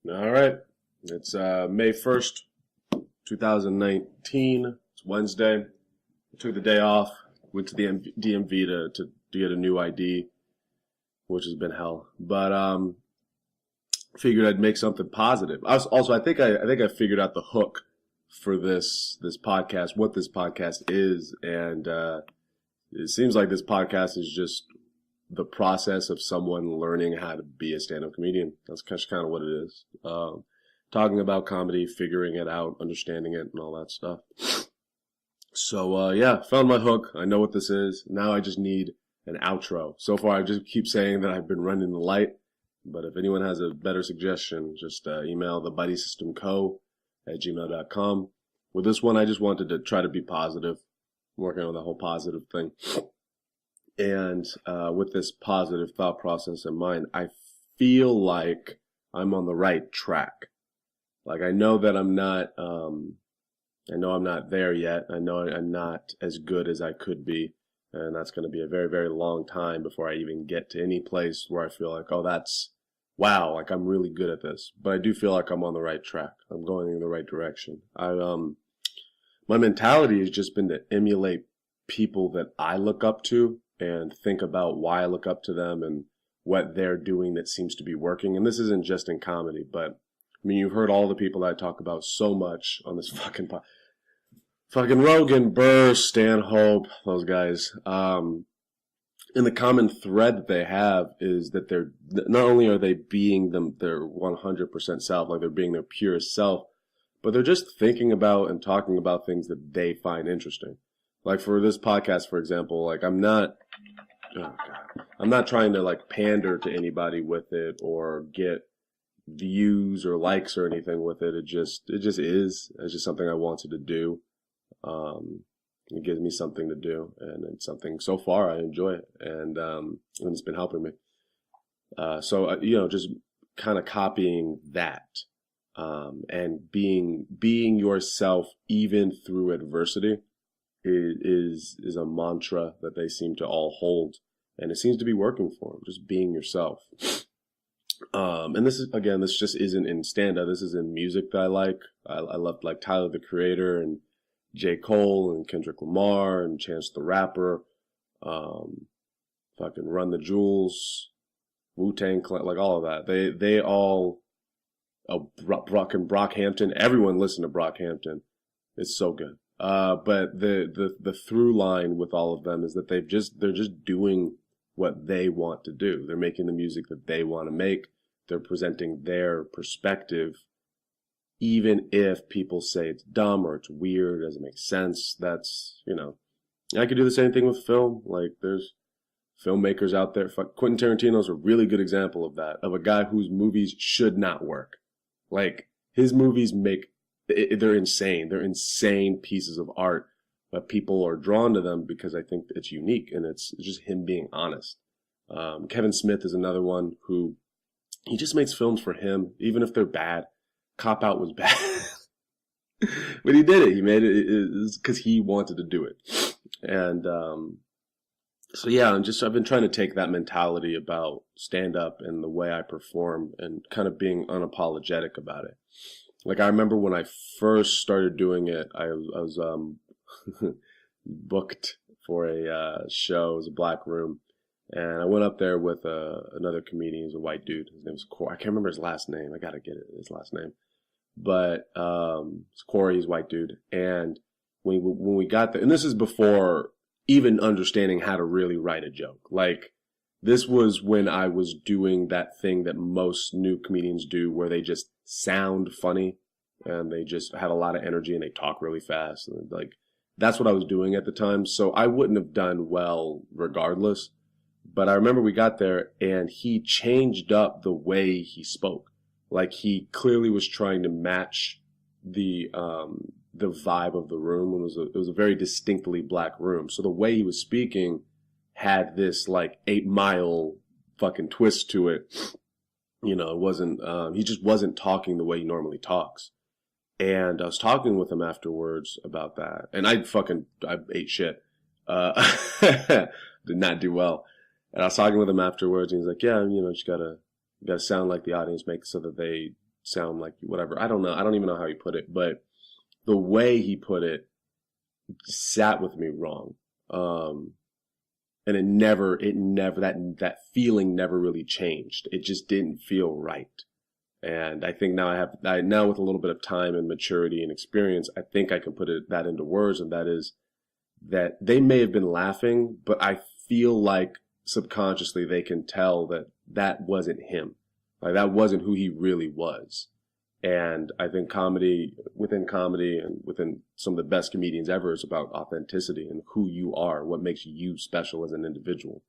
All right. It's May 1st, 2019. It's Wednesday. I took the day off, went to the DMV to get a new ID, which has been hell. But figured I'd make something positive. I think I figured out the hook for this podcast, what this podcast is, and it seems like this podcast is just the process of someone learning how to be a stand-up comedian. That's kind of what it is. Talking about comedy, figuring it out, understanding it, and all that stuff. So, found my hook. I know what this is. Now I just need an outro. So far, I just keep saying that I've been running the light. But if anyone has a better suggestion, just email thebuddiesystemco@gmail.com. With this one, I just wanted to try to be positive, working on the whole positive thing. And with this positive thought process in mind, I feel like I'm on the right track. Like, I know that I'm not there yet. I know I'm not as good as I could be. And that's going to be a very, very long time before I even get to any place where I feel like, oh, wow, like I'm really good at this. But I do feel like I'm on the right track. I'm going in the right direction. My mentality has just been to emulate people that I look up to and think about why I look up to them and what they're doing that seems to be working. And this isn't just in comedy, but I mean, you've heard all the people that I talk about so much on this fucking Rogan, Burr, Stanhope, those guys. And the common thread that they have is that they're not only are they being their 100% self, like they're being their purest self, but they're just thinking about and talking about things that they find interesting. Like for this podcast, for example, like I'm not trying to like pander to anybody with it or get views or likes or anything with it. It just is. It's just something I wanted to do. It gives me something to do, and it's something so far I enjoy it, and it's been helping me. So just kind of copying that, and being yourself even through adversity is a mantra that they seem to all hold, and it seems to be working for them. Just being yourself. And this just isn't in stand-up. This is in music that I like. I love like Tyler, the Creator, and J. Cole, and Kendrick Lamar, and Chance the Rapper, fucking Run the Jewels, Wu-Tang Clan, like all of that. They all, Brockhampton. Everyone listen to Brockhampton. It's so good. But the through line with all of them is that they're just doing what they want to do. They're making the music that they want to make. They're presenting their perspective. Even if people say it's dumb or it's weird, doesn't make sense, that's, I could do the same thing with film. Like, there's filmmakers out there. Quentin Tarantino's a really good example of that, of a guy whose movies should not work. Like, his movies they're insane. They're insane pieces of art, but people are drawn to them because I think it's unique, and it's just him being honest. Kevin Smith is another one who, he just makes films for him, even if they're bad. Cop Out was bad. But he did it. He made it because he wanted to do it. And I've been trying to take that mentality about stand-up and the way I perform and kind of being unapologetic about it. Like, I remember when I first started doing it, I was booked for a show. It was a black room. And I went up there with another comedian. He's a white dude. His name was Corey. I can't remember his last name. I gotta get his last name. But it's Corey. He's a white dude. And when we got there, and this is before even understanding how to really write a joke. Like, this was when I was doing that thing that most new comedians do, where they just sound funny and they just have a lot of energy and they talk really fast. And like, that's what I was doing at the time. So I wouldn't have done well regardless. But I remember we got there and he changed up the way he spoke. Like, he clearly was trying to match the vibe of the room. It was a very distinctly black room. So the way he was speaking had this like 8 Mile fucking twist to it. It wasn't, he just wasn't talking the way he normally talks. And I was talking with him afterwards about that. And I ate shit. Did not do well. And I was talking with him afterwards, and he's like, "Yeah, you just gotta sound like the audience makes so that they sound like whatever. I don't know. I don't even know how he put it, but the way he put it sat with me wrong. And that feeling never really changed. It just didn't feel right. And I think now with a little bit of time and maturity and experience, I think I can put that into words. And that is that they may have been laughing, but I feel like subconsciously they can tell that that wasn't him. Like that wasn't who he really was. And I think within comedy and within some of the best comedians ever is about authenticity and who you are, what makes you special as an individual.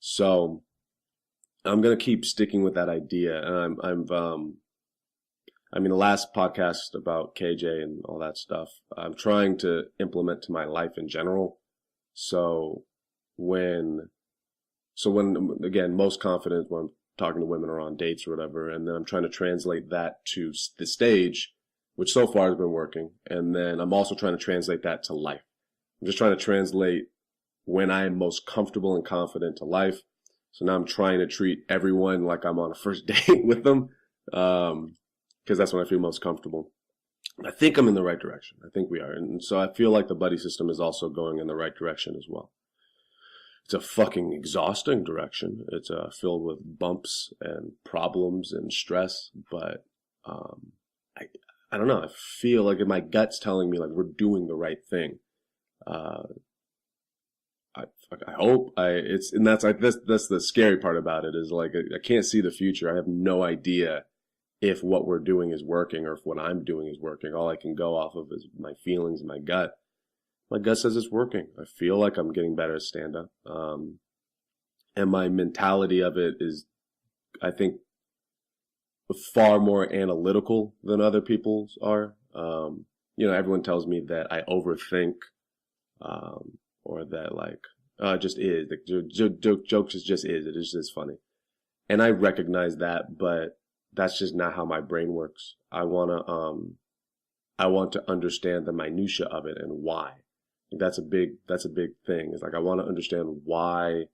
So I'm going to keep sticking with that idea. And the last podcast about KJ and all that stuff, I'm trying to implement to my life in general. So when again, most confident when I'm talking to women or on dates or whatever, and then I'm trying to translate that to the stage, which so far has been working. And then I'm also trying to translate that to life. I'm just trying to translate when I am most comfortable and confident to life. So now I'm trying to treat everyone like I'm on a first date with them, because that's when I feel most comfortable. I think I'm in the right direction. I think we are. And so I feel like the buddy system is also going in the right direction as well. It's a fucking exhausting direction. It's filled with bumps and problems and stress, but I don't know. I feel like my gut's telling me like we're doing the right thing. I hope that's the scary part about it is like I can't see the future. I have no idea if what we're doing is working or if what I'm doing is working. All I can go off of is my feelings, my gut. My gut says it's working. I feel like I'm getting better at stand-up. And my mentality of it is, I think, far more analytical than other people's are. Everyone tells me that I overthink, or that like, it just is. The jokes just is. It is just funny. And I recognize that, but that's just not how my brain works. I want to understand the minutia of it and why. That's a big thing. It's like, I want to understand why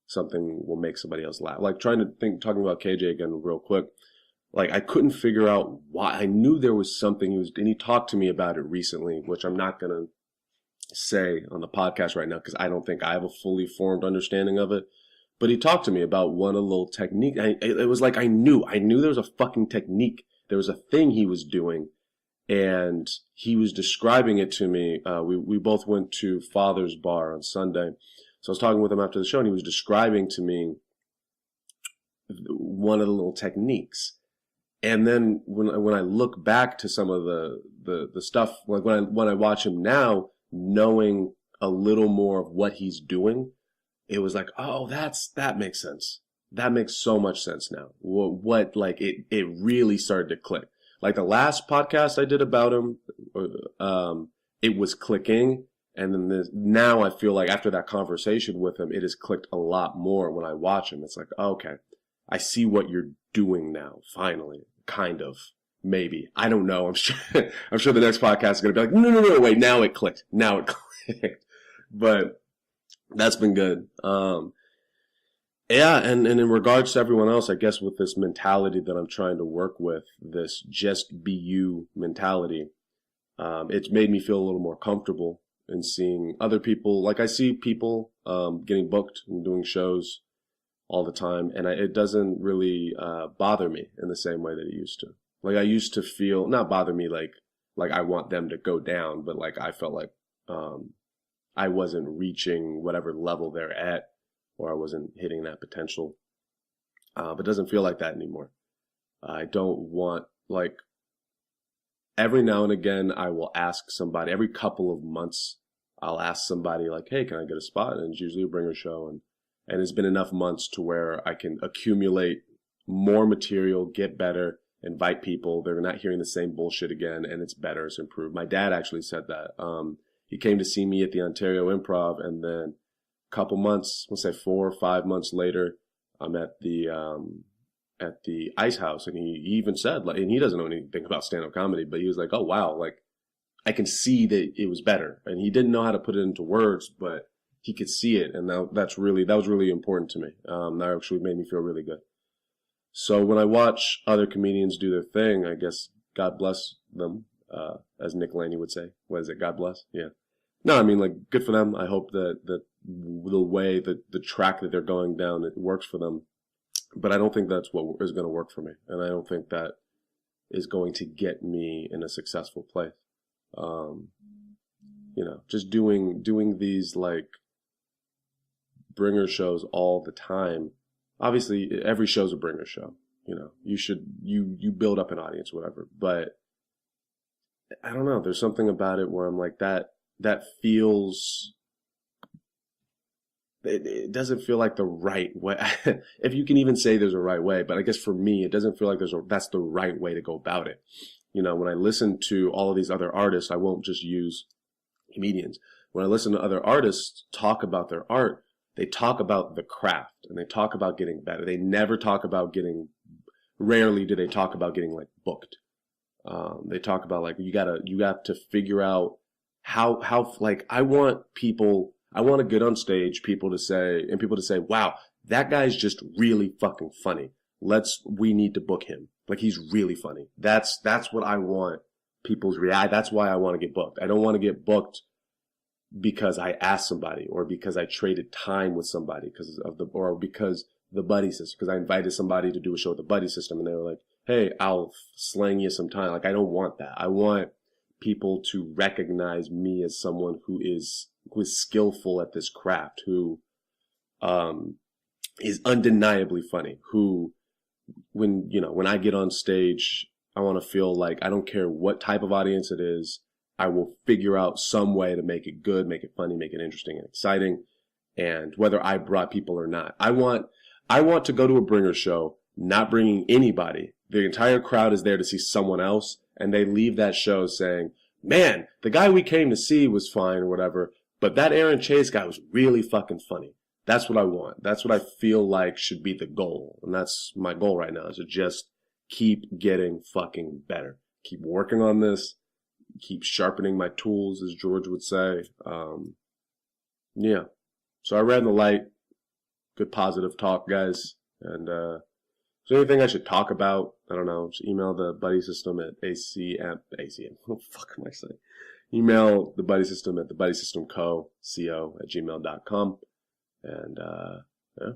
something will make somebody else laugh. Like talking about KJ again real quick. Like I couldn't figure out why. I knew there was something and he talked to me about it recently, which I'm not going to say on the podcast right now because I don't think I have a fully formed understanding of it. But he talked to me about one little technique. It was like I knew there was a fucking technique. There was a thing he was doing. And he was describing it to me. We both went to Father's Bar on Sunday. So I was talking with him after the show, and he was describing to me one of the little techniques. And then when I look back to some of the stuff, like when I watch him now, knowing a little more of what he's doing, it was like, oh, that makes sense. That makes so much sense now. It really started to click. Like the last podcast I did about him, it was clicking. And then now I feel like after that conversation with him, it has clicked a lot more when I watch him. It's like, okay, I see what you're doing now, finally. Kind of. Maybe. I don't know. I'm sure the next podcast is going to be like, no, wait, now it clicked. But that's been good. Yeah, and in regards to everyone else, I guess with this mentality that I'm trying to work with, this just be you mentality, it's made me feel a little more comfortable in seeing other people. Like I see people getting booked and doing shows all the time, and it doesn't really bother me in the same way that it used to. Like I used to feel, not bother me like I want them to go down, but like I felt like I wasn't reaching whatever level they're at, or I wasn't hitting that potential. But it doesn't feel like that anymore. I don't want, like, every now and again, I will ask somebody, every couple of months, I'll ask somebody like, hey, can I get a spot? And it's usually a bringer show. And it's been enough months to where I can accumulate more material, get better, invite people. They're not hearing the same bullshit again, and it's better, it's improved. My dad actually said that. He came to see me at the Ontario Improv, and then couple months, let's say 4 or 5 months later, I'm at the Ice House, and he even said, like, and he doesn't know anything about stand-up comedy, but he was like, oh wow, like I can see that it was better, and he didn't know how to put it into words, but he could see it, and that was really important to me. That actually made me feel really good. So when I watch other comedians do their thing, I guess God bless them, as Nick Laney would say. What is it? God bless? Yeah. No, I mean, like, good for them. I hope that the way that the track that they're going down, it works for them. But I don't think that's what is going to work for me, and I don't think that is going to get me in a successful place. Um, just doing these like bringer shows all the time. Obviously, every show's a bringer show. You build up an audience, whatever. But I don't know. There's something about it where I'm like that feels. It doesn't feel like the right way. If you can even say there's a right way, but I guess for me, it doesn't feel like that's the right way to go about it. When I listen to all of these other artists, I won't just use comedians. When I listen to other artists talk about their art, they talk about the craft and they talk about getting better. They never talk about rarely do they talk about getting like booked. They talk about like, you got to figure out how like, I want to get on stage, people to say, wow, that guy's just really fucking funny. We need to book him. Like, he's really funny. That's what I want people's react. That's why I want to get booked. I don't want to get booked because I asked somebody or because I traded time with somebody or because the buddy system, because I invited somebody to do a show with the buddy system and they were like, hey, I'll slang you some time. Like, I don't want that. I want people to recognize me as someone who is skillful at this craft, who is undeniably funny, who when I get on stage, I want to feel like I don't care what type of audience it is, I will figure out some way to make it good, make it funny, make it interesting and exciting, and whether I brought people or not. I want to go to a bringer show, not bringing anybody. The entire crowd is there to see someone else, and they leave that show saying, man, the guy we came to see was fine or whatever, but that Aaron Chase guy was really fucking funny. That's what I want. That's what I feel like should be the goal. And that's my goal right now, is to just keep getting fucking better. Keep working on this. Keep sharpening my tools, as George would say. Yeah. So I read in the light. Good positive talk, guys. And is there anything I should talk about? I don't know. Just email the buddy system at ACM. What the fuck am I saying? Email the buddy system at thebuddysystemco.co@gmail.com. And, yeah.